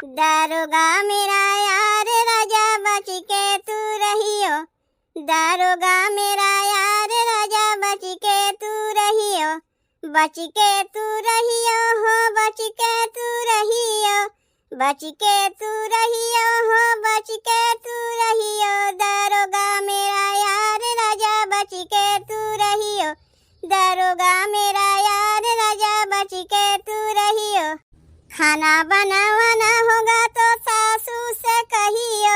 दारोगा मेरा यार राजा बच के तू रहियो। दारोगा मेरा यार राजा बच के तू रहियो। बच के तू रहियो हो, बच के तू रहियो। बच के तू रहियो हो, बच के तू रहियो। दारोगा मेरा यार राजा बच के तू रहियो। दारोगा मेरा यार राजा बच के तू रहियो। खाना बनावाना होगा तो सासू से कहियो।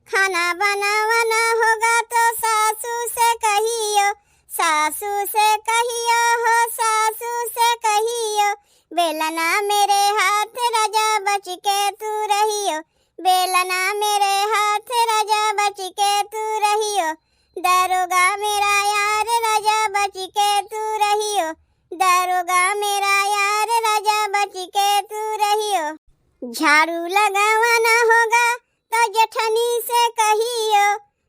खाना बनावाना होगा तो सासू से कहियो। सासू से कहियो हो, सासू से कहियो। बेलना मेरे हाथ राजा बच के तू रहियो। बेलना मेरे हाथ राजा बच के तू रहियो। दारोगा मेरा यार राजा बच के तू रहियो। दारोगा मेरा यार राजा बच के तू रहियो। झाड़ू लगावाना होगा तो जेठनी से कहियो।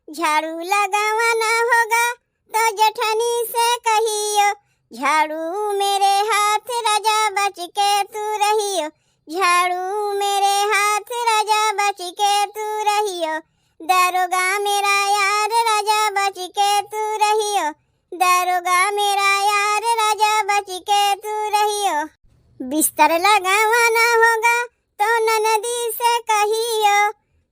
झाड़ू लगावाना होगा तो जेठनी से कहियो। झाड़ू मेरे हाथ राजा बच के तू रहियो। झाड़ू मेरे हाथ राजा बच के तू रहियो। दारोगा मेरा यार राजा बच के तू रहियो। दारोगा मेरा यार राजा बच के तू रहियो। बिस्तर लगावाना होगा तो ननदी से कहियो।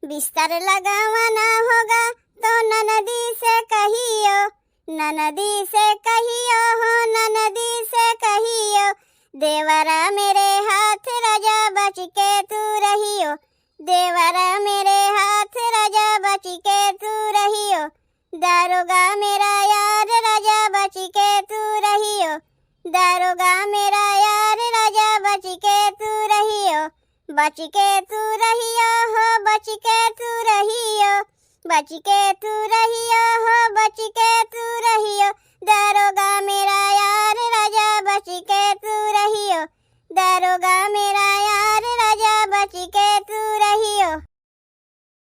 बिस्तर लगावाना होगा तो ननदी से कहियो। ननदी से कहियो हो, ननदी से कहियो। देवरा मेरे हाथ राजा बच के तू रहियो। देवरा मेरे हाथ राजा बच के तू रहियो। दारोगा मेरा यार राजा बच के तू रहियो। दारोगा मेरा यार राजा बच के तू रहियो। बच के तू रहियो हो, बच के तू रहियो। बच के तू रहियो हो, बच के तू रहियो। दारोगा मेरा यार राजा बच के तू रहियो। दारोगा मेरा यार